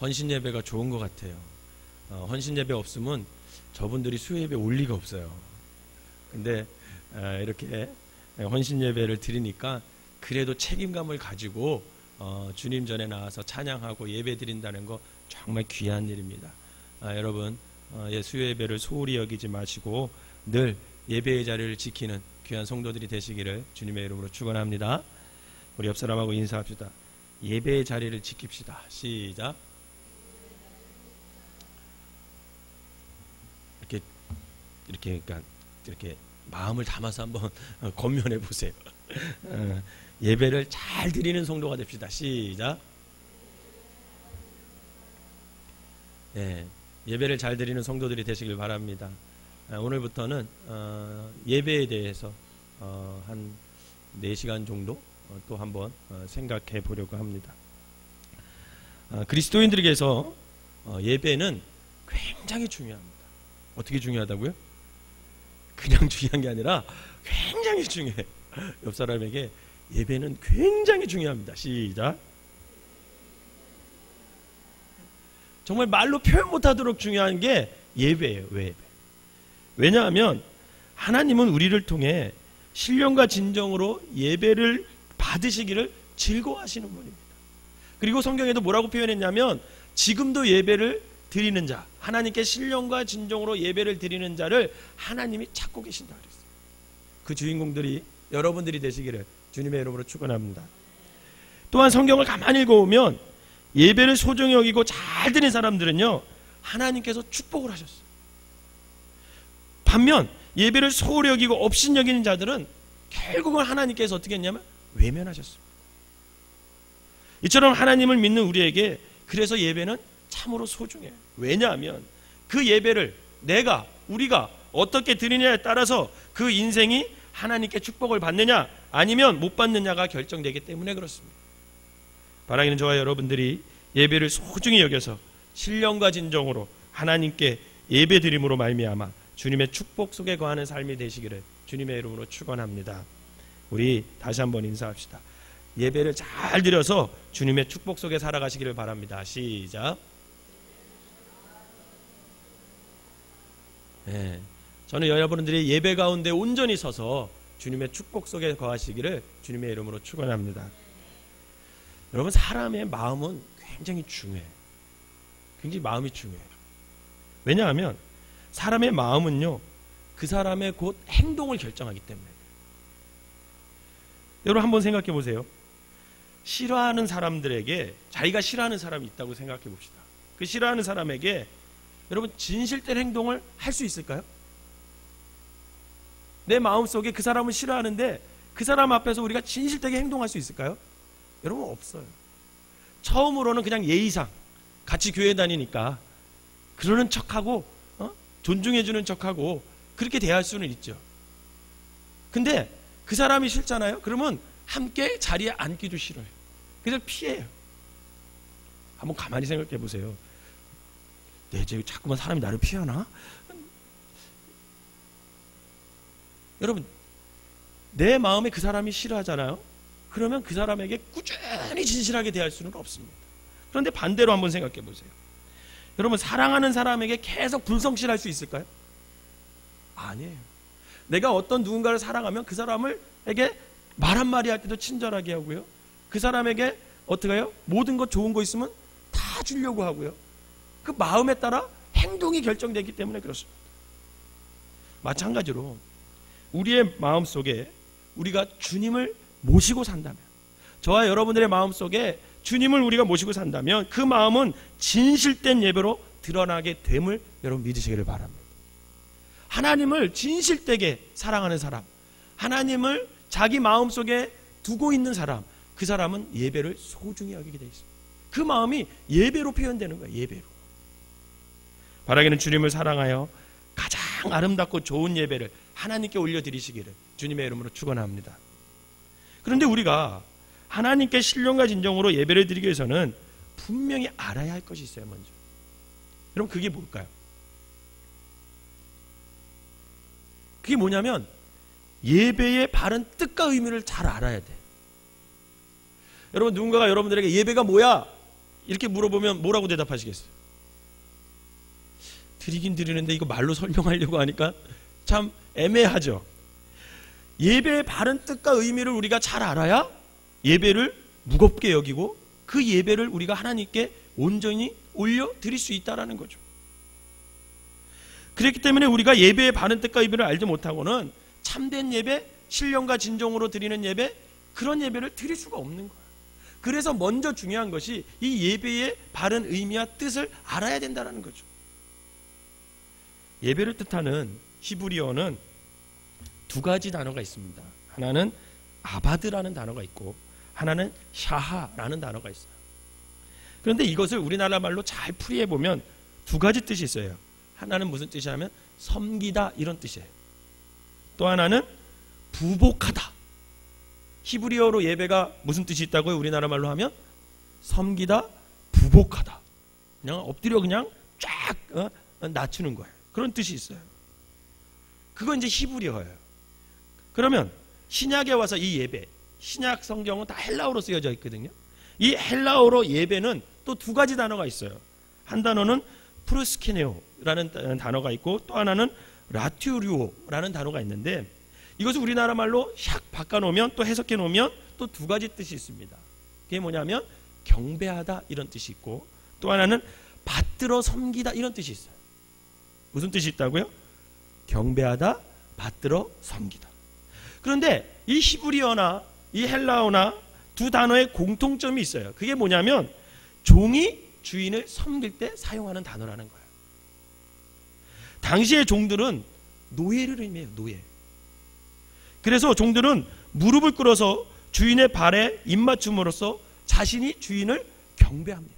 헌신 예배가 좋은 것 같아요. 헌신 예배 없으면 저분들이 수요 예배 올 리가 없어요. 근데 이렇게 헌신 예배를 드리니까 그래도 책임감을 가지고 주님 전에 나와서 찬양하고 예배 드린다는 거 정말 귀한 일입니다. 여러분 수요 예배를 소홀히 여기지 마시고 늘 예배의 자리를 지키는 귀한 성도들이 되시기를 주님의 이름으로 축원합니다. 우리 옆 사람하고 인사합시다. 예배의 자리를 지킵시다. 시작. 이렇게 마음을 담아서 한번 권면해 보세요. 예배를 잘 드리는 성도가 됩시다. 시작. 예배를 잘 드리는 성도들이 되시길 바랍니다. 오늘부터는 예배에 대해서 한 4시간 정도 또 한번 생각해 보려고 합니다. 그리스도인들에게서 예배는 굉장히 중요합니다. 어떻게 중요하다고요? 그냥 중요한 게 아니라 굉장히 중요해요. 옆 사람에게 예배는 굉장히 중요합니다. 시작. 정말 말로 표현 못하도록 중요한 게 예배예요. 왜 예배? 왜냐하면 하나님은 우리를 통해 신령과 진정으로 예배를 받으시기를 즐거워하시는 분입니다. 그리고 성경에도 뭐라고 표현했냐면 지금도 예배를 드리는 자, 하나님께 신령과 진정으로 예배를 드리는 자를 하나님이 찾고 계신다 그랬어요. 그 주인공들이 여러분들이 되시기를 주님의 이름으로 축원합니다. 또한 성경을 가만히 읽어보면 예배를 소중히 여기고 잘 드리는 사람들은요 하나님께서 축복을 하셨어요. 반면 예배를 소홀히 여기고 업신여기는 자들은 결국은 하나님께서 어떻게 했냐면 외면하셨습니다. 이처럼 하나님을 믿는 우리에게 그래서 예배는 참으로 소중해요. 왜냐하면 그 예배를 우리가 어떻게 드리냐에 따라서 그 인생이 하나님께 축복을 받느냐 아니면 못 받느냐가 결정되기 때문에 그렇습니다. 바라기는 저와 여러분들이 예배를 소중히 여겨서 신령과 진정으로 하나님께 예배드림으로 말미암아 주님의 축복 속에 거하는 삶이 되시기를 주님의 이름으로 축원합니다. 우리 다시 한번 인사합시다. 예배를 잘 드려서 주님의 축복 속에 살아가시기를 바랍니다. 시작. 저는 여러분들이 예배 가운데 온전히 서서 주님의 축복 속에 거하시기를 주님의 이름으로 축원합니다. 여러분 사람의 마음은 굉장히 중요해요. 굉장히 마음이 중요해요. 왜냐하면 사람의 마음은요 그 사람의 곧 행동을 결정하기 때문에. 여러분 한번 생각해 보세요. 싫어하는 사람들에게 자기가 싫어하는 사람이 있다고 생각해 봅시다. 그 싫어하는 사람에게 여러분 진실된 행동을 할 수 있을까요? 내 마음속에 그 사람을 싫어하는데 그 사람 앞에서 우리가 진실되게 행동할 수 있을까요? 여러분 없어요. 처음으로는 그냥 예의상 같이 교회 다니니까 그러는 척하고 존중해주는 척하고 그렇게 대할 수는 있죠. 근데 그 사람이 싫잖아요. 그러면 함께 자리에 앉기도 싫어요. 그래서 피해요. 한번 가만히 생각해 보세요. 이제 자꾸만 사람이 나를 피하나? 여러분 내 마음에 그 사람이 싫어하잖아요. 그러면 그 사람에게 꾸준히 진실하게 대할 수는 없습니다. 그런데 반대로 한번 생각해 보세요. 여러분 사랑하는 사람에게 계속 불성실할 수 있을까요? 아니에요. 내가 어떤 누군가를 사랑하면 그 사람에게 말 한마디 할 때도 친절하게 하고요. 그 사람에게 어떻게 해요? 모든 것 좋은 거 있으면 다 주려고 하고요. 그 마음에 따라 행동이 결정되기 때문에 그렇습니다. 마찬가지로 우리의 마음속에 우리가 주님을 모시고 산다면, 저와 여러분들의 마음속에 주님을 우리가 모시고 산다면 그 마음은 진실된 예배로 드러나게 됨을 여러분 믿으시기를 바랍니다. 하나님을 진실되게 사랑하는 사람, 하나님을 자기 마음속에 두고 있는 사람, 그 사람은 예배를 소중히 여기게 되어 있습니다. 그 마음이 예배로 표현되는 거예요. 예배로. 바라기는 주님을 사랑하여 가장 아름답고 좋은 예배를 하나님께 올려드리시기를 주님의 이름으로 축원합니다. 그런데 우리가 하나님께 신령과 진정으로 예배를 드리기 위해서는 분명히 알아야 할 것이 있어요. 먼저 여러분 그게 뭘까요? 그게 뭐냐면 예배의 바른 뜻과 의미를 잘 알아야 돼. 여러분 누군가가 여러분들에게 예배가 뭐야? 이렇게 물어보면 뭐라고 대답하시겠어요? 드리긴 드리는데 이거 말로 설명하려고 하니까 참 애매하죠. 예배의 바른 뜻과 의미를 우리가 잘 알아야 예배를 무겁게 여기고 그 예배를 우리가 하나님께 온전히 올려드릴 수 있다는 거죠. 그렇기 때문에 우리가 예배의 바른 뜻과 의미를 알지 못하고는 참된 예배, 신령과 진정으로 드리는 예배, 그런 예배를 드릴 수가 없는 거예요. 그래서 먼저 중요한 것이 이 예배의 바른 의미와 뜻을 알아야 된다는 거죠. 예배를 뜻하는 히브리어는 두 가지 단어가 있습니다. 하나는 아바드라는 단어가 있고 하나는 샤하라는 단어가 있어요. 그런데 이것을 우리나라 말로 잘 풀이해 보면 두 가지 뜻이 있어요. 하나는 무슨 뜻이냐면 섬기다 이런 뜻이에요. 또 하나는 부복하다. 히브리어로 예배가 무슨 뜻이 있다고요? 우리나라 말로 하면 섬기다, 부복하다. 그냥 엎드려 그냥 쫙 낮추는 거예요. 그런 뜻이 있어요. 그건 이제 히브리어예요. 그러면 신약에 와서 이 예배, 신약 성경은 다 헬라어로 쓰여져 있거든요. 이 헬라어로 예배는 또 두 가지 단어가 있어요. 한 단어는 프루스키네오라는 단어가 있고 또 하나는 라튜리오라는 단어가 있는데 이것을 우리나라 말로 샥 바꿔놓으면 또 해석해 놓으면 또 두 가지 뜻이 있습니다. 그게 뭐냐면 경배하다 이런 뜻이 있고 또 하나는 받들어 섬기다 이런 뜻이 있어요. 무슨 뜻이 있다고요? 경배하다, 받들어 섬기다. 그런데 이 히브리어나 이 헬라어나 두 단어의 공통점이 있어요. 그게 뭐냐면 종이 주인을 섬길 때 사용하는 단어라는 거예요. 당시의 종들은 노예를 의미해요. 노예. 그래서 종들은 무릎을 꿇어서 주인의 발에 입맞춤으로써 자신이 주인을 경배합니다.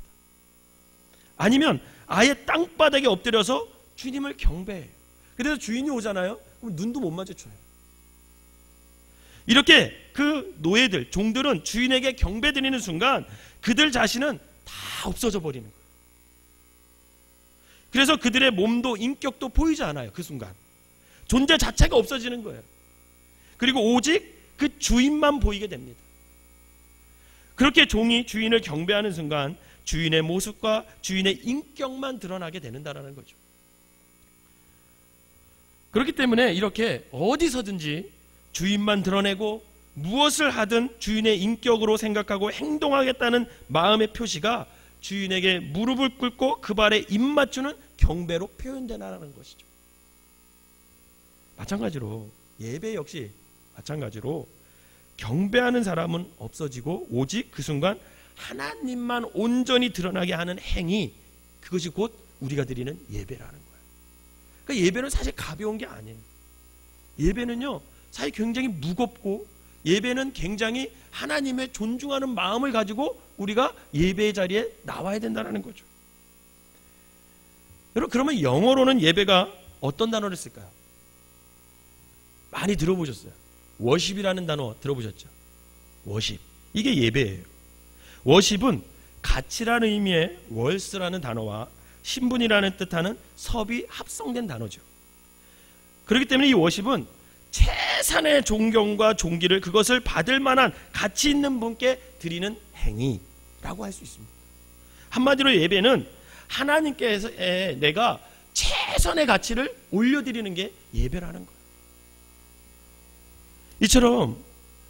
아니면 아예 땅바닥에 엎드려서 주님을 경배해요. 그래서 주인이 오잖아요. 그럼 눈도 못 마주쳐요. 이렇게 그 노예들, 종들은 주인에게 경배드리는 순간 그들 자신은 다 없어져 버리는 거예요. 그래서 그들의 몸도 인격도 보이지 않아요. 그 순간 존재 자체가 없어지는 거예요. 그리고 오직 그 주인만 보이게 됩니다. 그렇게 종이 주인을 경배하는 순간 주인의 모습과 주인의 인격만 드러나게 되는다라는 거죠. 그렇기 때문에 이렇게 어디서든지 주인만 드러내고 무엇을 하든 주인의 인격으로 생각하고 행동하겠다는 마음의 표시가 주인에게 무릎을 꿇고 그 발에 입 맞추는 경배로 표현되나라는 것이죠. 마찬가지로 예배 역시 마찬가지로 경배하는 사람은 없어지고 오직 그 순간 하나님만 온전히 드러나게 하는 행위, 그것이 곧 우리가 드리는 예배라는 거예요. 그러니까 예배는 사실 가벼운 게 아니에요. 예배는요 사실 굉장히 무겁고 예배는 굉장히 하나님의 존중하는 마음을 가지고 우리가 예배의 자리에 나와야 된다는 거죠. 여러분, 그러면 영어로는 예배가 어떤 단어를 쓸까요? 많이 들어보셨어요. 워십이라는 단어 들어보셨죠? 워십. 이게 예배예요. 워십은 가치라는 의미의 월스라는 단어와 신분이라는 뜻하는 섭이 합성된 단어죠. 그렇기 때문에 이 워십은 최선의 존경과 존귀를 그것을 받을 만한 가치 있는 분께 드리는 행위라고 할 수 있습니다. 한마디로 예배는 하나님께서 내가 최선의 가치를 올려드리는 게 예배라는 거예요. 이처럼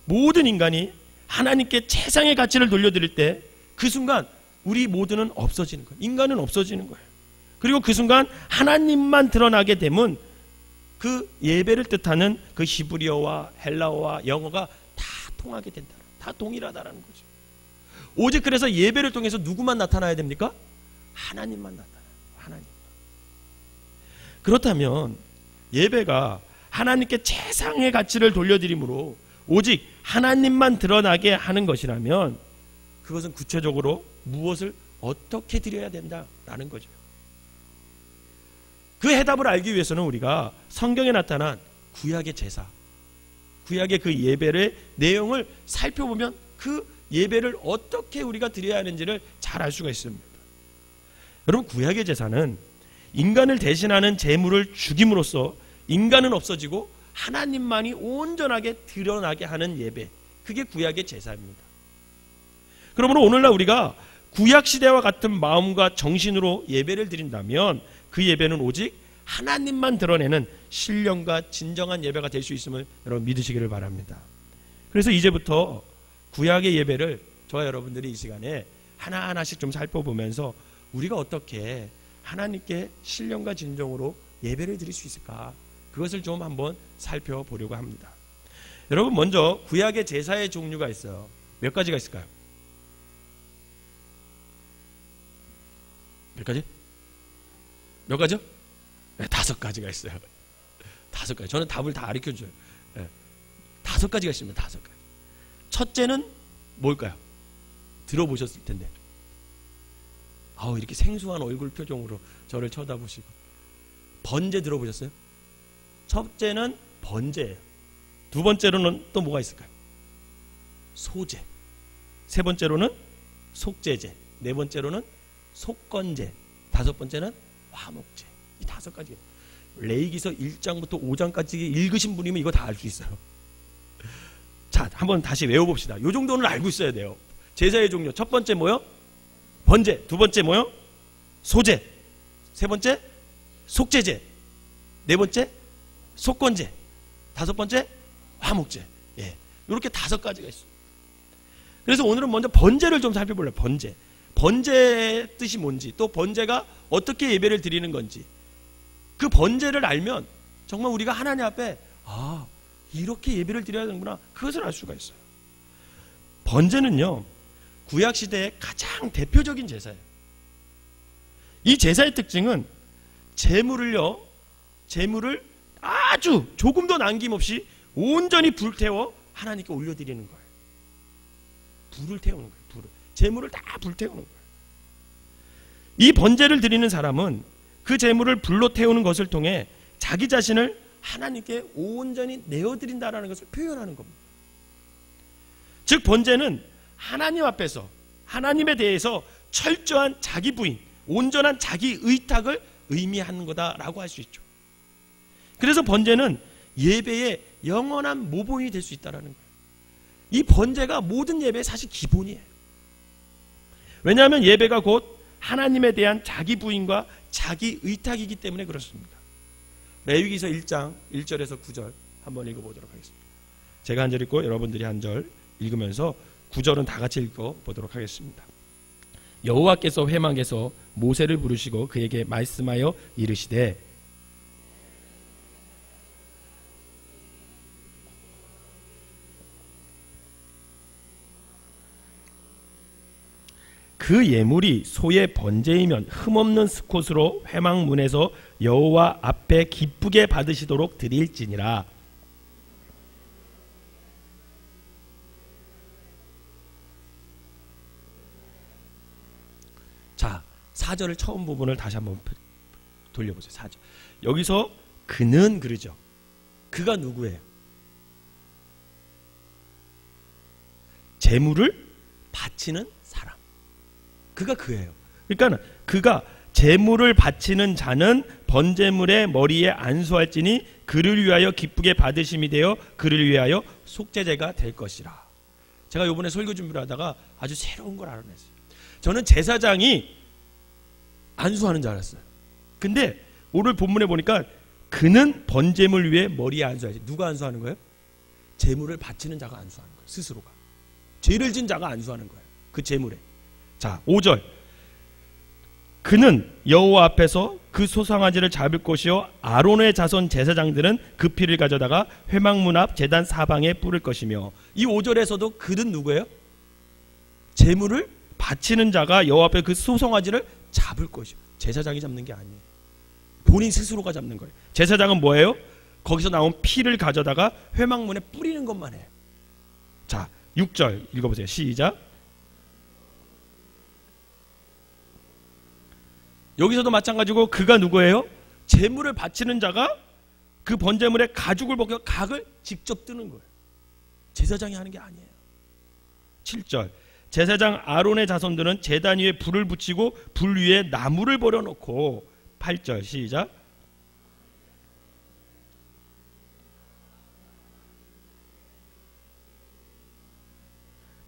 모든 인간이 하나님께 최상의 가치를 돌려드릴 때 그 순간 우리 모두는 없어지는 거예요. 인간은 없어지는 거예요. 그리고 그 순간 하나님만 드러나게 되면 그 예배를 뜻하는 그 히브리어와 헬라어와 영어가 다 통하게 된다. 다 동일하다라는 거죠. 오직 그래서 예배를 통해서 누구만 나타나야 됩니까? 하나님만 나타나요. 하나님. 그렇다면 예배가 하나님께 최상의 가치를 돌려드림으로 오직 하나님만 드러나게 하는 것이라면 그것은 구체적으로 무엇을 어떻게 드려야 된다라는 거죠. 그 해답을 알기 위해서는 우리가 성경에 나타난 구약의 제사, 구약의 그 예배의 내용을 살펴보면 그 예배를 어떻게 우리가 드려야 하는지를 잘 알 수가 있습니다. 여러분, 구약의 제사는 인간을 대신하는 제물을 죽임으로써 인간은 없어지고 하나님만이 온전하게 드러나게 하는 예배, 그게 구약의 제사입니다. 그러므로 오늘날 우리가 구약시대와 같은 마음과 정신으로 예배를 드린다면 그 예배는 오직 하나님만 드러내는 신령과 진정한 예배가 될 수 있음을 여러분 믿으시기를 바랍니다. 그래서 이제부터 구약의 예배를 저와 여러분들이 이 시간에 하나하나씩 좀 살펴보면서 우리가 어떻게 하나님께 신령과 진정으로 예배를 드릴 수 있을까, 그것을 좀 한번 살펴보려고 합니다. 여러분, 먼저 구약의 제사의 종류가 있어요. 몇 가지가 있을까요? 몇 가지? 몇 가지요? 네, 5가지가 있어요. 5가지. 저는 답을 다 가르쳐줘요. 네, 5가지가 있습니다. 5가지. 첫째는 뭘까요? 들어보셨을 텐데. 이렇게 생소한 얼굴 표정으로 저를 쳐다보시고. 번제 들어보셨어요? 첫째는 번제예요. 두 번째로는 또 뭐가 있을까요? 소제. 세 번째로는 속제제. 네 번째로는 속건제. 다섯 번째는 화목제. 이 5가지. 레위기서 1장부터 5장까지 읽으신 분이면 이거 다 알 수 있어요. 자, 한번 다시 외워봅시다. 이 정도는 알고 있어야 돼요. 제사의 종류. 첫 번째 뭐요? 번제. 두 번째 뭐요? 소제. 세 번째 속제제. 네 번째 속건제. 다섯 번째 화목제. 예, 이렇게 5가지가 있어요. 그래서 오늘은 먼저 번제를 좀 살펴볼래요. 번제. 번제의 뜻이 뭔지, 또 번제가 어떻게 예배를 드리는 건지, 그 번제를 알면 정말 우리가 하나님 앞에 이렇게 예배를 드려야 되는구나, 그것을 알 수가 있어요. 번제는요, 구약시대의 가장 대표적인 제사예요. 이 제사의 특징은 제물을 아주 조금도 남김없이 온전히 불태워 하나님께 올려드리는 거예요. 불을 태우는 거예요. 제물을 다 불태우는 거예요. 이 번제를 드리는 사람은 그 제물을 불로 태우는 것을 통해 자기 자신을 하나님께 온전히 내어드린다라는 것을 표현하는 겁니다. 즉, 번제는 하나님 앞에서 하나님에 대해서 철저한 자기 부인, 온전한 자기 의탁을 의미하는 거다라고 할 수 있죠. 그래서 번제는 예배의 영원한 모범이 될 수 있다는 거예요. 이 번제가 모든 예배의 사실 기본이에요. 왜냐하면 예배가 곧 하나님에 대한 자기 부인과 자기 의탁이기 때문에 그렇습니다. 레위기서 1장 1절에서 9절 한번 읽어보도록 하겠습니다. 제가 한 절 읽고 여러분들이 한 절 읽으면서 9절은 다 같이 읽어보도록 하겠습니다. 여호와께서 회막에서 모세를 부르시고 그에게 말씀하여 이르시되, 그 예물이 소의 번제이면 흠없는 스콧으로 회막문에서 여호와 앞에 기쁘게 받으시도록 드릴지니라. 자, 4절을 처음 부분을 다시 한번 돌려보세요. 4절. 여기서 그는 그러죠. 그가 누구예요? 제물을 바치는 사람. 그가 그예요. 그러니까 그가 제물을 바치는 자는 번제물의 머리에 안수할지니 그를 위하여 기쁘게 받으심이 되어 그를 위하여 속죄제가 될 것이라. 제가 이번에 설교 준비를 하다가 아주 새로운 걸 알아냈어요. 저는 제사장이 안수하는 줄 알았어요. 근데 오늘 본문에 보니까 그는 번제물 위에 머리에 안수하지. 누가 안수하는 거예요? 제물을 바치는 자가 안수하는 거예요. 스스로가. 죄를 진 자가 안수하는 거예요. 그 제물에. 자, 5절. 그는 여호와 앞에서 그 소상아지를 잡을 것이요 아론의 자손 제사장들은 그 피를 가져다가 회막문 앞 제단 사방에 뿌릴 것이며. 이 5절에서도 그는 누구예요? 제물을 바치는 자가 여호와 앞에 그 소상아지를 잡을 것이요. 제사장이 잡는 게 아니에요. 본인 스스로가 잡는 거예요. 제사장은 뭐예요? 거기서 나온 피를 가져다가 회막문에 뿌리는 것만 해요. 자, 6절 읽어보세요. 시작. 여기서도 마찬가지고 그가 누구예요? 제물을 바치는 자가 그 번제물의 가죽을 벗겨 각을 직접 뜨는 거예요. 제사장이 하는 게 아니에요. 7절. 제사장 아론의 자손들은 제단 위에 불을 붙이고 불 위에 나무를 버려놓고. 8절 시작.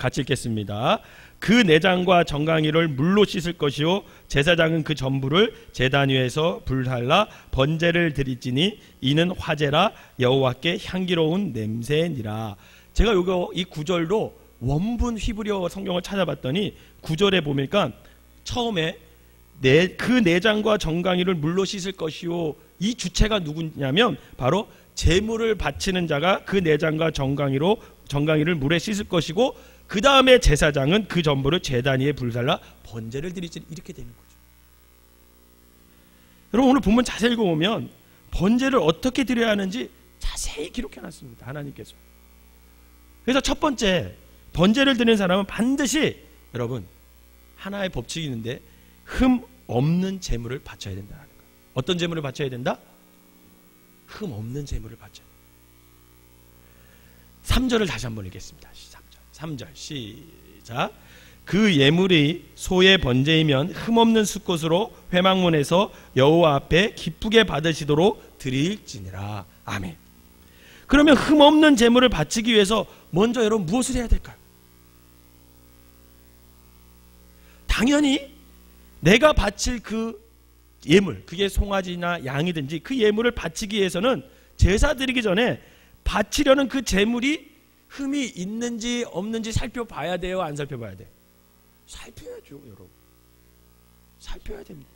같이 읽겠습니다. 그 내장과 정강이를 물로 씻을 것이요 제사장은 그 전부를 제단 위에서 불살라 번제를 드릴지니 이는 화제라 여호와께 향기로운 냄새니라. 제가 이 구절로 원문 히브리어 성경을 찾아봤더니 구절에 보니까 처음에 그 내장과 정강이를 물로 씻을 것이요, 이 주체가 누구냐면 바로 제물을 바치는 자가 그 내장과 정강이를 물에 씻을 것이고, 그 다음에 제사장은 그 전부를 제단 위에 불살라 번제를 드리지, 이렇게 되는 거죠. 여러분, 오늘 본문 자세히 읽어보면 번제를 어떻게 드려야 하는지 자세히 기록해놨습니다, 하나님께서. 그래서 첫 번째, 번제를 드리는 사람은 반드시, 여러분, 하나의 법칙이 있는데 흠 없는 제물을 바쳐야 된다는 거예요. 어떤 제물을 바쳐야 된다? 흠 없는 제물을 바쳐야 된다. 3절을 다시 한번 읽겠습니다. 3절 시작. 그 예물이 소의 번제이면 흠없는 숫것으로 회막문에서 여호와 앞에 기쁘게 받으시도록 드릴지니라. 아멘. 그러면 흠없는 제물을 바치기 위해서 먼저 여러분 무엇을 해야 될까요? 당연히 내가 바칠 그 예물, 그게 송아지나 양이든지 그 예물을 바치기 위해서는 제사 드리기 전에 바치려는 그 제물이 흠이 있는지 없는지 살펴봐야 돼요, 안 살펴봐야 돼요? 살펴야죠, 여러분. 살펴야 됩니다.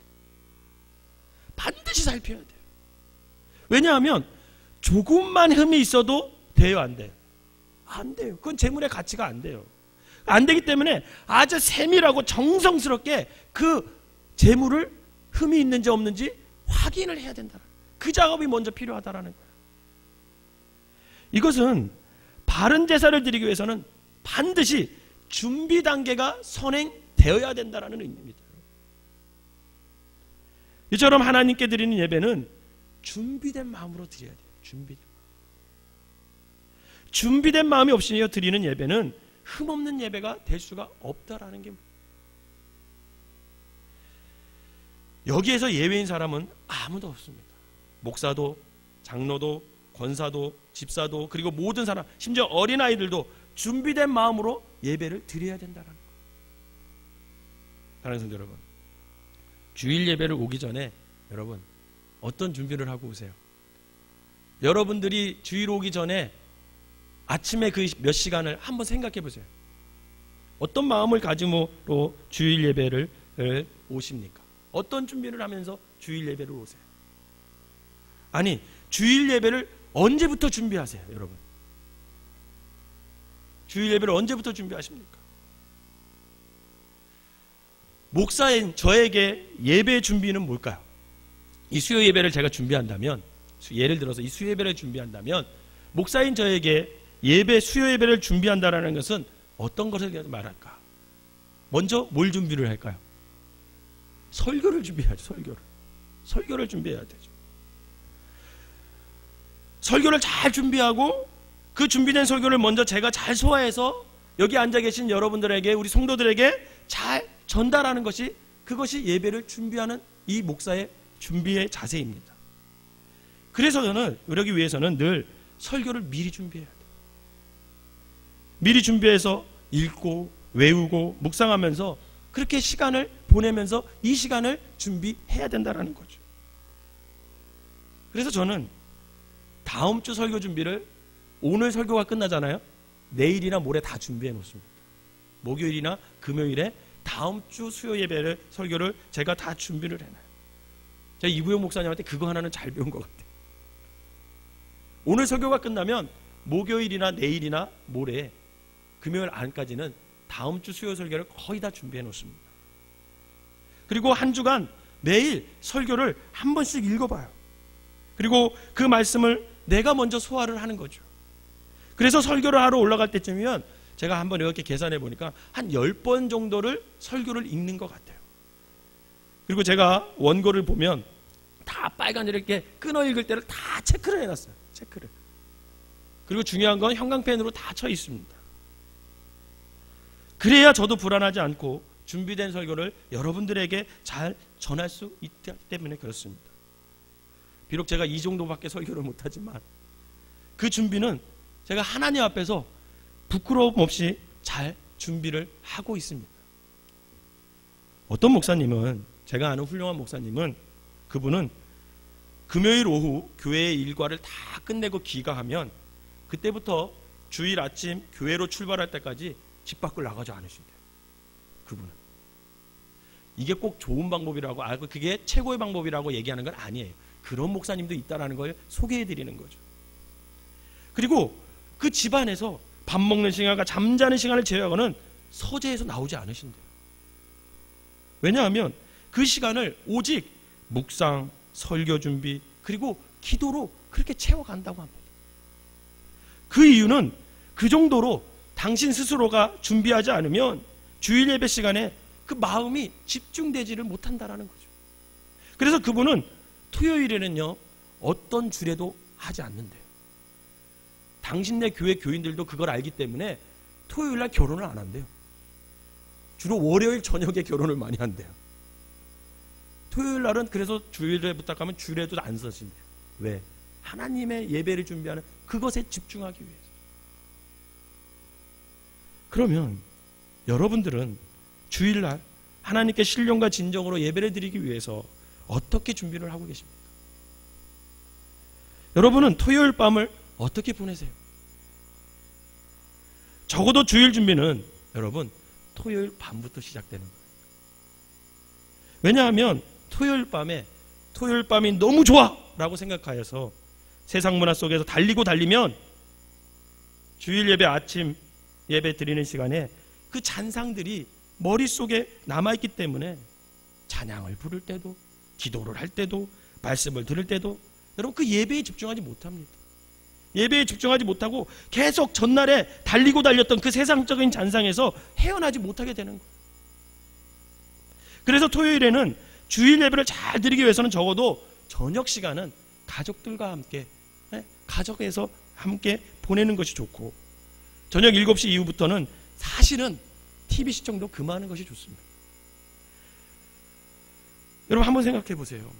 반드시 살펴야 돼요. 왜냐하면 조금만 흠이 있어도 돼요, 안 돼요? 안 돼요. 그건 제물의 가치가 안 돼요. 안 되기 때문에 아주 세밀하고 정성스럽게 그 제물을 흠이 있는지 없는지 확인을 해야 된다. 그 작업이 먼저 필요하다라는 거예요. 이것은 바른 제사를 드리기 위해서는 반드시 준비 단계가 선행되어야 된다는 의미입니다. 이처럼 하나님께 드리는 예배는 준비된 마음으로 드려야 돼요. 준비된 마음이 없이 드리는 예배는 흠없는 예배가 될 수가 없다라는 게, 여기에서 예외인 사람은 아무도 없습니다. 목사도, 장로도, 권사도, 집사도, 그리고 모든 사람, 심지어 어린아이들도 준비된 마음으로 예배를 드려야 된다는 거예요. 사랑하는 성도 여러분, 주일 예배를 오기 전에 여러분 어떤 준비를 하고 오세요? 여러분들이 주일 오기 전에 아침에 그 몇 시간을 한번 생각해 보세요. 어떤 마음을 가짐으로 주일 예배를 오십니까? 어떤 준비를 하면서 주일 예배를 오세요? 아니, 주일 예배를 언제부터 준비하세요, 여러분? 주일 예배를 언제부터 준비하십니까? 목사인 저에게 예배 준비는 뭘까요? 이 수요 예배를 제가 준비한다면, 예를 들어서 이 수요 예배를 준비한다면, 목사인 저에게 수요 예배를 준비한다라는 것은 어떤 것을 말할까? 먼저 뭘 준비를 할까요? 설교를 준비해야죠. 설교를 준비해야 되죠. 설교를 잘 준비하고 그 준비된 설교를 먼저 제가 잘 소화해서 여기 앉아 계신 여러분들에게, 우리 성도들에게 잘 전달하는 것이, 그것이 예배를 준비하는 이 목사의 준비의 자세입니다. 그래서 저는 그러기 위해서는 늘 설교를 미리 준비해야 돼요. 미리 준비해서 읽고 외우고 묵상하면서 그렇게 시간을 보내면서 이 시간을 준비해야 된다는 거죠. 그래서 저는 다음 주 설교 준비를, 오늘 설교가 끝나잖아요. 내일이나 모레 다 준비해 놓습니다. 목요일이나 금요일에 다음 주 수요 예배를, 설교를 제가 다 준비를 해놔요. 제가 이부영 목사님한테 그거 하나는 잘 배운 것 같아요. 오늘 설교가 끝나면 목요일이나 내일이나 모레, 금요일 안까지는 다음 주 수요 설교를 거의 다 준비해 놓습니다. 그리고 한 주간 매일 설교를 한 번씩 읽어봐요. 그리고 그 말씀을 내가 먼저 소화를 하는 거죠. 그래서 설교를 하러 올라갈 때쯤이면 제가 한번 이렇게 계산해 보니까 한 10번 정도를 설교를 읽는 것 같아요. 그리고 제가 원고를 보면 다 빨간 이렇게 끊어 읽을 때를 다 체크를 해놨어요. 체크를. 그리고 중요한 건 형광펜으로 다 쳐 있습니다. 그래야 저도 불안하지 않고 준비된 설교를 여러분들에게 잘 전할 수 있기 때문에 그렇습니다. 비록 제가 이 정도밖에 설교를 못하지만 그 준비는 제가 하나님 앞에서 부끄러움 없이 잘 준비를 하고 있습니다. 어떤 목사님은, 제가 아는 훌륭한 목사님은, 그분은 금요일 오후 교회의 일과를 다 끝내고 귀가하면 그때부터 주일 아침 교회로 출발할 때까지 집 밖을 나가지 않으신대요. 그분은. 이게 꼭 좋은 방법이라고, 그게 최고의 방법이라고 얘기하는 건 아니에요. 그런 목사님도 있다는 걸 소개해 드리는 거죠. 그리고 그 집안에서 밥 먹는 시간과 잠자는 시간을 제외하고는 서재에서 나오지 않으신대요. 왜냐하면 그 시간을 오직 묵상, 설교 준비, 그리고 기도로 그렇게 채워간다고 합니다. 그 이유는 그 정도로 당신 스스로가 준비하지 않으면 주일 예배 시간에 그 마음이 집중되지를 못한다라는 거죠. 그래서 그분은 토요일에는요, 어떤 주례도 하지 않는데요. 당신네 교회 교인들도 그걸 알기 때문에 토요일날 결혼을 안 한대요. 주로 월요일 저녁에 결혼을 많이 한대요. 토요일날은 그래서 주일에 부탁하면 주례도 안 서신대요. 왜? 하나님의 예배를 준비하는 그것에 집중하기 위해서. 그러면 여러분들은 주일날 하나님께 신령과 진정으로 예배를 드리기 위해서 어떻게 준비를 하고 계십니까? 여러분은 토요일 밤을 어떻게 보내세요? 적어도 주일 준비는 여러분 토요일 밤부터 시작되는 거예요. 왜냐하면 토요일 밤이 너무 좋아 라고 생각하여서 세상 문화 속에서 달리면 주일 예배 아침 예배 드리는 시간에 그 잔상들이 머릿속에 남아있기 때문에 찬양을 부를 때도, 기도를 할 때도, 말씀을 들을 때도 여러분 그 예배에 집중하지 못합니다. 예배에 집중하지 못하고 계속 전날에 달렸던 그 세상적인 잔상에서 헤어나지 못하게 되는 거예요. 그래서 토요일에는 주일 예배를 잘 드리기 위해서는 적어도 저녁 시간은 가족들과 함께, 가족에서 함께 보내는 것이 좋고, 저녁 7시 이후부터는 사실은 TV 시청도 금하는 것이 좋습니다. 여러분 한번 생각해 보세요.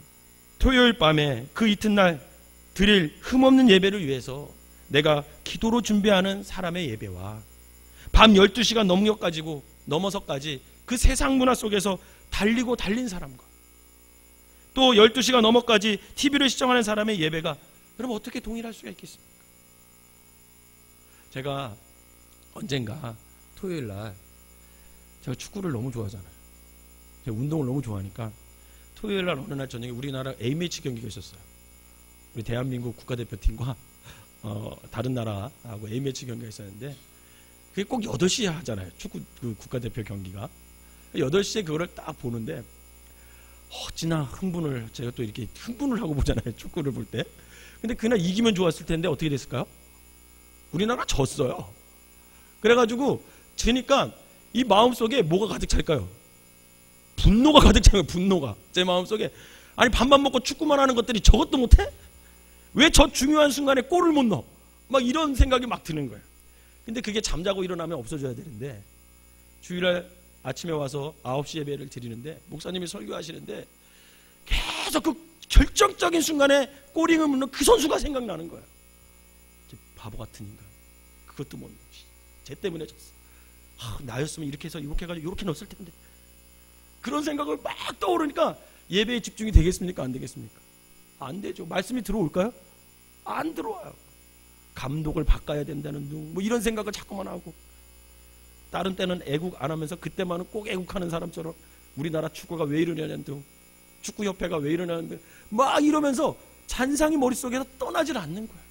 토요일 밤에 그 이튿날 드릴 흠없는 예배를 위해서 내가 기도로 준비하는 사람의 예배와 밤 12시가 넘어서까지 그 세상 문화 속에서 달린 사람과 또 12시가 넘어까지 TV를 시청하는 사람의 예배가 여러분 어떻게 동일할 수가 있겠습니까? 제가 언젠가 토요일날 제가 축구를 너무 좋아하잖아요. 제가 운동을 너무 좋아하니까 토요일날 어느 날 저녁에 우리나라 A매치 경기가 있었어요. 우리 대한민국 국가대표팀과 다른 나라하고 A매치 경기가 있었는데 그게 꼭 8시에 하잖아요. 축구 그 국가대표 경기가 8시에 그거를 딱 보는데 어찌나 제가 또 이렇게 흥분을 하고 보잖아요. 축구를 볼 때. 근데 그날 이기면 좋았을 텐데 어떻게 됐을까요? 우리나라가 졌어요. 그래가지고 지니까 이 마음속에 뭐가 가득 찰까요? 분노가 가득 차요. 분노가 제 마음속에. 아니 밥만 먹고 축구만 하는 것들이 저것도 못해? 왜 저 중요한 순간에 골을 못 넣어? 막 이런 생각이 막 드는 거예요. 근데 그게 잠자고 일어나면 없어져야 되는데 주일날 아침에 와서 9시 예배를 드리는데 목사님이 설교하시는데 계속 그 결정적인 순간에 골을 넣는 그 선수가 생각나는 거예요. 바보 같은 인간. 그것도 못 넣어. 쟤 때문에 졌어. 나였으면 이렇게 해서 이렇게 해가지고 이렇게 넣었을 텐데. 그런 생각을 막 떠오르니까 예배에 집중이 되겠습니까? 안 되겠습니까? 안 되죠. 말씀이 들어올까요? 안 들어와요. 감독을 바꿔야 된다는 둥 뭐 이런 생각을 자꾸만 하고 다른 때는 애국 안 하면서 그때만은 꼭 애국하는 사람처럼 우리나라 축구가 왜 이러냐는 둥 축구협회가 왜 이러냐는 둥 막 이러면서 잔상이 머릿속에서 떠나질 않는 거예요.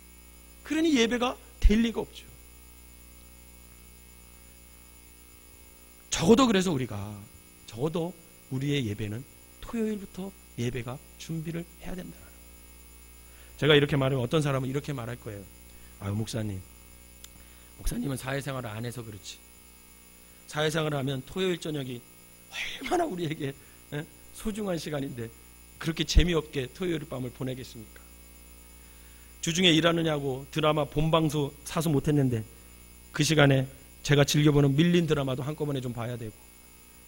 그러니 예배가 될 리가 없죠. 적어도 우리의 예배는 토요일부터 예배가 준비를 해야 된다는 거예요. 제가 이렇게 말하면 어떤 사람은 이렇게 말할 거예요. 아유 목사님은 사회생활을 안 해서 그렇지. 사회생활을 하면 토요일 저녁이 얼마나 우리에게 소중한 시간인데 그렇게 재미없게 토요일 밤을 보내겠습니까? 주중에 일하느냐고 드라마 본방수 사수 못했는데 그 시간에 제가 즐겨보는 밀린 드라마도 한꺼번에 좀 봐야 되고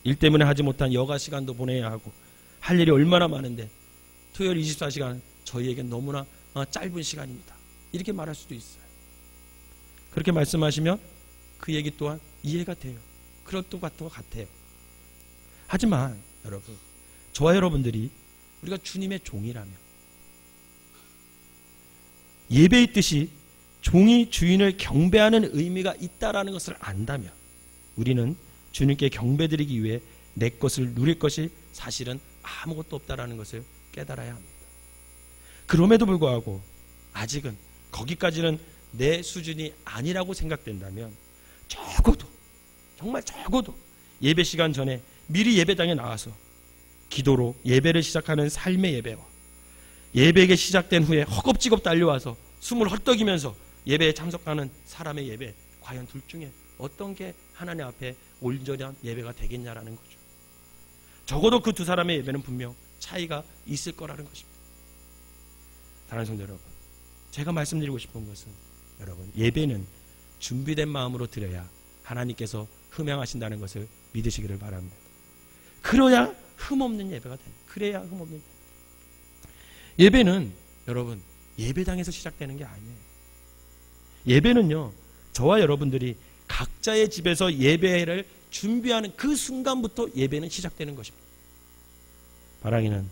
일 때문에 하지 못한 여가 시간도 보내야 하고 할 일이 얼마나 많은데 토요일 24시간 저희에겐 너무나 짧은 시간입니다. 이렇게 말할 수도 있어요. 그렇게 말씀하시면 그 얘기 또한 이해가 돼요. 그럴 것 같아요. 하지만 여러분, 저와 여러분들이 우리가 주님의 종이라면, 예배의 뜻이 종이 주인을 경배하는 의미가 있다라는 것을 안다면 우리는 주님께 경배드리기 위해 내 것을 누릴 것이 사실은 아무것도 없다라는 것을 깨달아야 합니다. 그럼에도 불구하고 아직은 거기까지는 내 수준이 아니라고 생각된다면 적어도, 정말 적어도 예배 시간 전에 미리 예배당에 나와서 기도로 예배를 시작하는 삶의 예배와 예배가 시작된 후에 허겁지겁 달려와서 숨을 헐떡이면서 예배에 참석하는 사람의 예배, 과연 둘 중에 어떤 게 하나님 앞에 온전한 예배가 되겠냐라는 거죠. 적어도 그 두 사람의 예배는 분명 차이가 있을 거라는 것입니다. 사랑하는 성도 여러분, 제가 말씀드리고 싶은 것은, 여러분, 예배는 준비된 마음으로 드려야 하나님께서 흠양하신다는 것을 믿으시기를 바랍니다. 그래야 흠없는 예배가 됩니다. 그래야 흠없는 예배는 여러분, 예배당에서 시작되는 게 아니에요. 예배는요, 저와 여러분들이 각자의 집에서 예배를 준비하는 그 순간부터 예배는 시작되는 것입니다. 바랑이는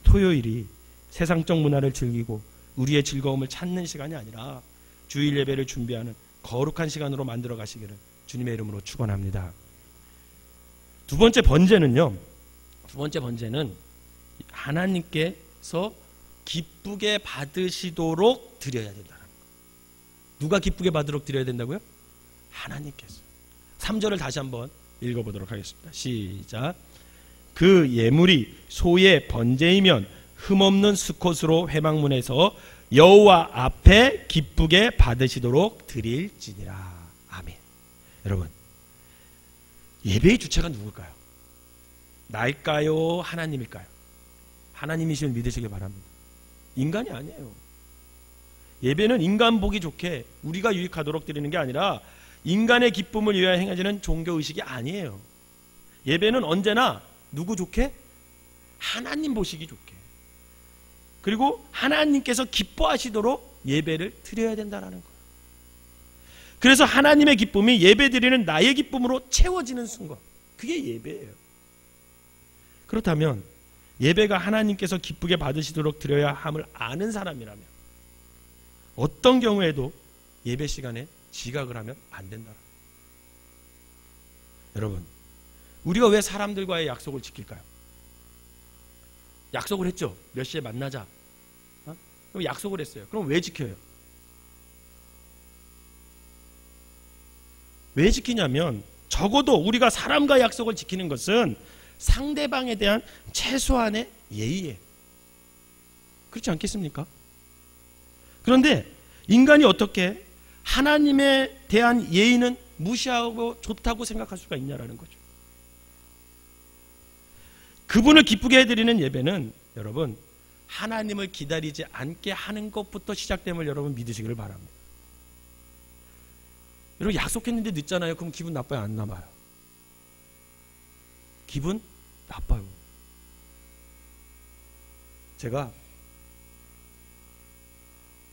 토요일이 세상적 문화를 즐기고 우리의 즐거움을 찾는 시간이 아니라 주일 예배를 준비하는 거룩한 시간으로 만들어 가시기를 주님의 이름으로 축원합니다. 두 번째 번제는 하나님께서 기쁘게 받으시도록 드려야 된다는 거. 누가 기쁘게 받도록 드려야 된다고요? 하나님께서. 3절을 다시 한번 읽어보도록 하겠습니다. 시작. 그 예물이 소의 번제이면 흠없는 수컷으로 회막문에서 여호와 앞에 기쁘게 받으시도록 드릴지니라. 아멘. 여러분, 예배의 주체가 누굴까요? 나일까요? 하나님일까요? 하나님이심을 믿으시길 바랍니다. 인간이 아니에요. 예배는 인간 보기 좋게 우리가 유익하도록 드리는 게 아니라 인간의 기쁨을 위하여 행해지는 종교의식이 아니에요. 예배는 언제나 누구 좋게? 하나님 보시기 좋게. 그리고 하나님께서 기뻐하시도록 예배를 드려야 된다는 거예요. 그래서 하나님의 기쁨이 예배 드리는 나의 기쁨으로 채워지는 순간, 그게 예배예요. 그렇다면 예배가 하나님께서 기쁘게 받으시도록 드려야 함을 아는 사람이라면 어떤 경우에도 예배 시간에 지각을 하면 안 된다. 여러분, 우리가 왜 사람들과의 약속을 지킬까요? 약속을 했죠. 몇 시에 만나자. 그럼 약속을 했어요. 그럼 왜 지켜요? 왜 지키냐면 적어도 우리가 사람과 약속을 지키는 것은 상대방에 대한 최소한의 예의예요. 그렇지 않겠습니까? 그런데 인간이 어떻게 하나님에 대한 예의는 무시하고 좋다고 생각할 수가 있냐라는 거죠. 그분을 기쁘게 해드리는 예배는 여러분, 하나님을 기다리지 않게 하는 것부터 시작됨을 여러분 믿으시기를 바랍니다. 여러분, 약속했는데 늦잖아요. 그럼 기분 나빠요? 안 나빠요? 기분 나빠요. 제가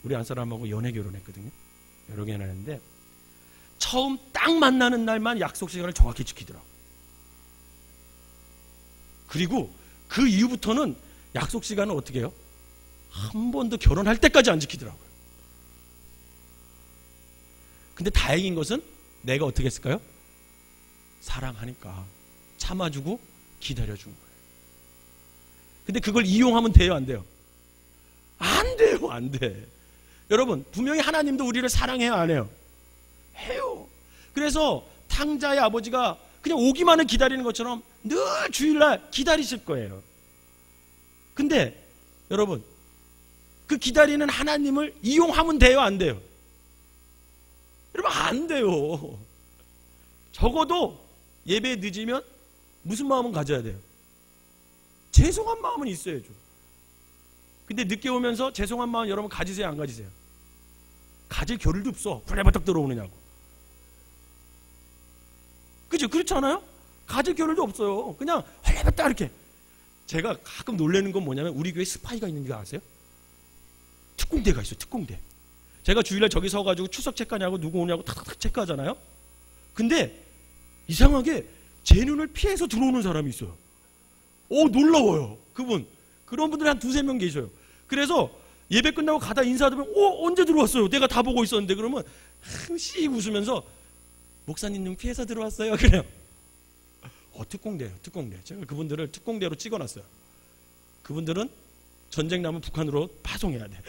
우리 안사람하고 연애 결혼했거든요. 여러 개나 했는데 처음 딱 만나는 날만 약속 시간을 정확히 지키더라고요. 그리고 그 이후부터는 약속 시간을 어떻게 해요? 한 번도 결혼할 때까지 안 지키더라고요. 근데 다행인 것은 내가 어떻게 했을까요? 사랑하니까 참아주고 기다려준 거예요. 근데 그걸 이용하면 돼요, 안 돼요? 안 돼요, 안 돼. 여러분, 분명히 하나님도 우리를 사랑해요, 안 해요? 해요. 그래서 탕자의 아버지가 그냥 오기만을 기다리는 것처럼 늘 주일날 기다리실 거예요. 근데 여러분, 그 기다리는 하나님을 이용하면 돼요, 안 돼요? 여러분, 안 돼요. 적어도 예배에 늦으면 무슨 마음은 가져야 돼요? 죄송한 마음은 있어야죠. 근데 늦게 오면서 죄송한 마음 여러분 가지세요, 안 가지세요? 가질 겨를도 없어. 후레바닥 들어오느냐고. 그죠? 그렇지 않아요? 가질 겨를도 없어요. 그냥 헐레바닥 이렇게. 제가 가끔 놀라는 건 뭐냐면 우리 교회 스파이가 있는 거 아세요? 특공대가 있어요. 특공대. 제가 주일날 저기 서가지고 출석 체크하냐고 누구 오냐고 탁탁탁 체크하잖아요. 근데 이상하게 제 눈을 피해서 들어오는 사람이 있어요. 놀라워요. 그런 분들이 한 두세 명 계셔요. 그래서 예배 끝나고 가다 인사드리면 언제 들어왔어요? 내가 다 보고 있었는데. 그러면 씩 웃으면서 목사님 눈 피해서 들어왔어요. 그래요. 특공대예요. 특공대. 제가 그분들을 특공대로 찍어놨어요. 그분들은 전쟁 나면 북한으로 파송해야 돼.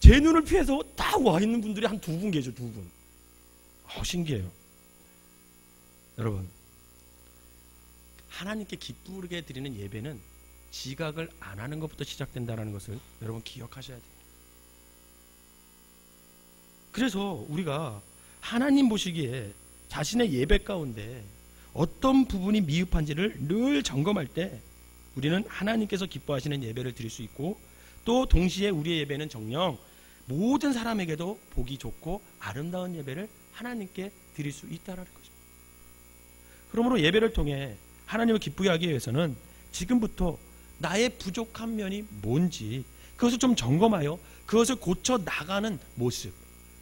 제 눈을 피해서 딱 와 있는 분들이 한 두 분 계죠. 두 분. 신기해요. 여러분, 하나님께 기쁘게 드리는 예배는 지각을 안 하는 것부터 시작된다는 것을 여러분 기억하셔야 돼요. 그래서 우리가 하나님 보시기에 자신의 예배 가운데 어떤 부분이 미흡한지를 늘 점검할 때 우리는 하나님께서 기뻐하시는 예배를 드릴 수 있고, 또 동시에 우리의 예배는 정녕 모든 사람에게도 보기 좋고 아름다운 예배를 하나님께 드릴 수 있다는 것입니다. 그러므로 예배를 통해 하나님을 기쁘게 하기 위해서는 지금부터 나의 부족한 면이 뭔지 그것을 좀 점검하여 그것을 고쳐 나가는 모습,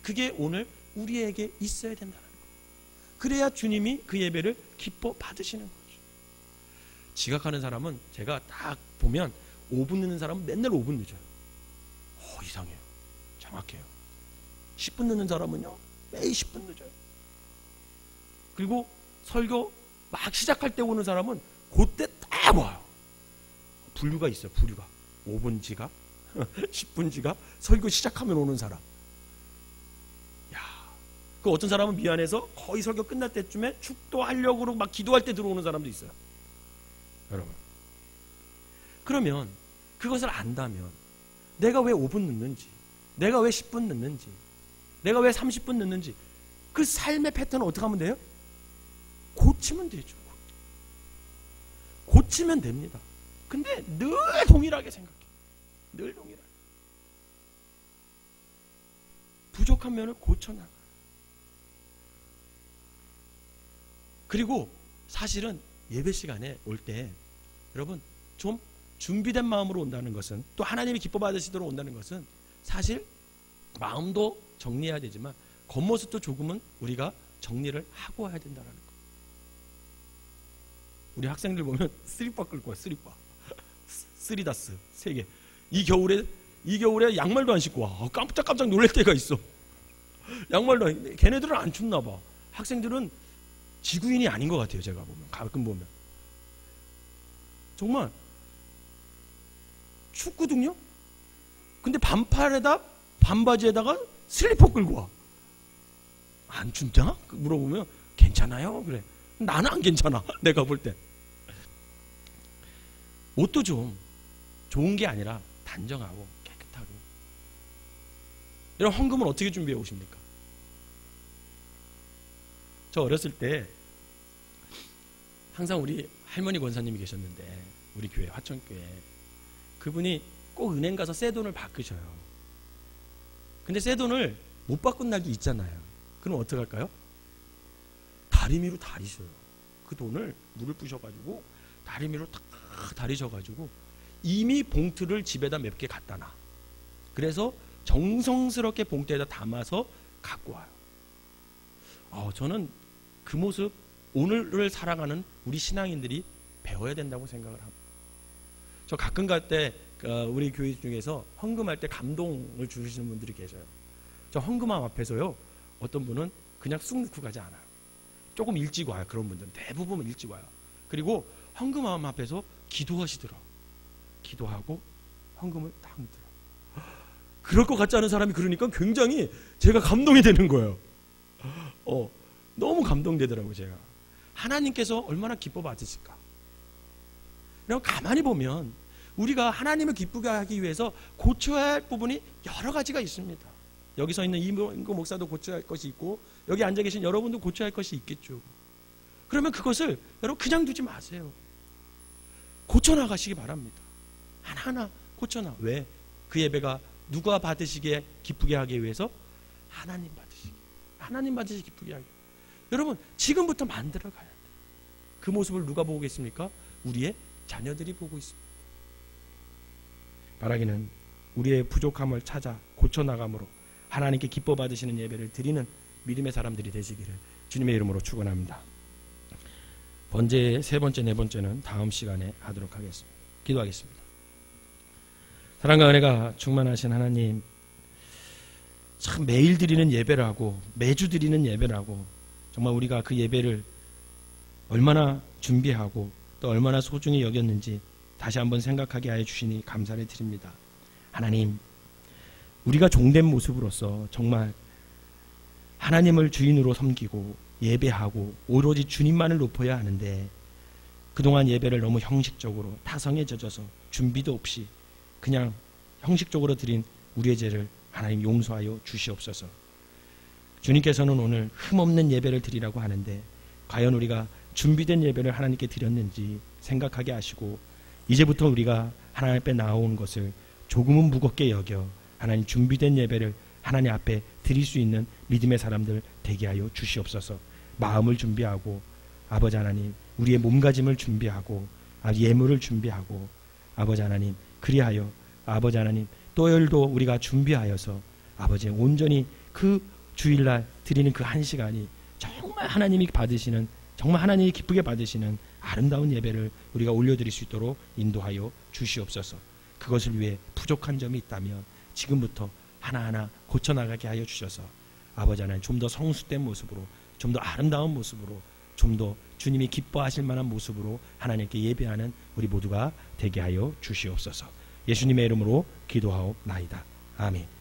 그게 오늘 우리에게 있어야 된다는 거예요. 그래야 주님이 그 예배를 기뻐 받으시는 거죠. 지각하는 사람은 제가 딱 보면 5분 늦는 사람은 맨날 5분 늦어요. 이상해요. 정확해요. 10분 늦는 사람은요 매일 10분 늦어요. 그리고 설교 막 시작할 때 오는 사람은 그때 딱 와요. 분류가 있어요. 분류가 5분 지각 10분 지각, 설교 시작하면 오는 사람. 그 어떤 사람은 미안해서 거의 설교 끝날 때쯤에 축도하려고 막 기도할 때 들어오는 사람도 있어요. 여러분, 그러면 그것을 안다면 내가 왜 5분 늦는지, 내가 왜 10분 늦는지, 내가 왜 30분 늦는지, 그 삶의 패턴을 어떻게 하면 돼요? 고치면 되죠. 고치면 됩니다. 근데 늘 동일하게 생각해요. 늘 동일하게. 부족한 면을 고쳐나가. 그리고 사실은 예배 시간에 올 때 여러분 좀 준비된 마음으로 온다는 것은, 또 하나님이 기뻐 받으시도록 온다는 것은 사실 마음도 정리해야 되지만 겉모습도 조금은 우리가 정리를 하고 와야 된다는 거. 우리 학생들 보면 스리퍼 끌고 와. 스리퍼 쓰리다스 3개. 이 겨울에 양말도 안 신고 와. 깜짝 놀랄 때가 있어. 양말도 안, 걔네들은 안 춥나 봐. 학생들은 지구인이 아닌 것 같아요. 제가 보면, 가끔 보면 정말 춥거든요. 근데 반팔에다 반바지에다가 슬리퍼 끌고 와. 안 춥냐? 물어보면 괜찮아요. 그래. 나는 안 괜찮아. 내가 볼 때. 옷도 좀 좋은 게 아니라 단정하고 깨끗하고. 이런 헌금은 어떻게 준비해 오십니까? 저 어렸을 때 항상 우리 할머니 권사님이 계셨는데, 우리 교회, 화천교회, 그분이 꼭 은행 가서 새 돈을 바꾸셔요. 근데 새 돈을 못 바꾼 날도 있잖아요. 그럼 어떻게 할까요? 다리미로 다리셔요. 그 돈을 물을 부셔가지고 다리미로 탁 다리셔가지고 이미 봉투를 집에다 몇 개 갖다 놔. 그래서 정성스럽게 봉투에다 담아서 갖고 와요. 저는 그 모습, 오늘을 살아가는 우리 신앙인들이 배워야 된다고 생각을 합니다. 저 가끔 갈 때 우리 교회 중에서 헌금할 때 감동을 주시는 분들이 계셔요. 저 헌금함 앞에서요, 어떤 분은 그냥 쑥 넣고 가지 않아요. 조금 일찍 와요. 그런 분들은 대부분 일찍 와요. 그리고 헌금함 앞에서 기도하시더라고요. 기도하고 헌금을 딱 넣더라고요. 그럴 것 같지 않은 사람이 그러니까 굉장히 제가 감동이 되는 거예요. 너무 감동되더라고요. 제가. 하나님께서 얼마나 기뻐 받으실까. 그럼 가만히 보면 우리가 하나님을 기쁘게 하기 위해서 고쳐야 할 부분이 여러 가지가 있습니다. 여기서 있는 이인구 목사도 고쳐야 할 것이 있고, 여기 앉아 계신 여러분도 고쳐야 할 것이 있겠죠. 그러면 그것을 여러분 그냥 두지 마세요. 고쳐나가시기 바랍니다. 하나하나 고쳐나. 왜? 그 예배가 누가 받으시기에 기쁘게 하기 위해서? 하나님 받으시기. 하나님 받으시기 기쁘게 하기. 여러분 지금부터 만들어 가야 돼요. 그 모습을 누가 보고 계십니까? 우리의 자녀들이 보고 있습니다. 바라기는 우리의 부족함을 찾아 고쳐나감으로 하나님께 기뻐 받으시는 예배를 드리는 믿음의 사람들이 되시기를 주님의 이름으로 축원합니다. 번제 세 번째, 네 번째는 다음 시간에 하도록 하겠습니다. 기도하겠습니다. 사랑과 은혜가 충만하신 하나님, 참 매일 드리는 예배라고, 매주 드리는 예배라고, 정말 우리가 그 예배를 얼마나 준비하고 또 얼마나 소중히 여겼는지 다시 한번 생각하게 하여 주시니 감사를 드립니다. 하나님, 우리가 종된 모습으로서 정말 하나님을 주인으로 섬기고 예배하고 오로지 주님만을 높여야 하는데, 그동안 예배를 너무 형식적으로 타성에 젖어서 준비도 없이 그냥 형식적으로 드린 우리의 죄를 하나님 용서하여 주시옵소서. 주님께서는 오늘 흠없는 예배를 드리라고 하는데, 과연 우리가 준비된 예배를 하나님께 드렸는지 생각하게 하시고, 이제부터 우리가 하나님 앞에 나온 것을 조금은 무겁게 여겨 하나님 준비된 예배를 하나님 앞에 드릴 수 있는 믿음의 사람들 되게 하여 주시옵소서. 마음을 준비하고, 아버지 하나님 우리의 몸가짐을 준비하고, 예물을 준비하고, 아버지 하나님 그리하여 아버지 하나님 또열도 우리가 준비하여서 아버지 온전히 그 주일날 드리는 그 한 시간이 정말 하나님이 받으시는, 정말 하나님이 기쁘게 받으시는 아름다운 예배를 우리가 올려드릴 수 있도록 인도하여 주시옵소서. 그것을 위해 부족한 점이 있다면 지금부터 하나하나 고쳐나가게 하여 주셔서 아버지 하나님 좀 더 성숙된 모습으로, 좀 더 아름다운 모습으로, 좀 더 주님이 기뻐하실 만한 모습으로 하나님께 예배하는 우리 모두가 되게 하여 주시옵소서. 예수님의 이름으로 기도하옵나이다. 아멘.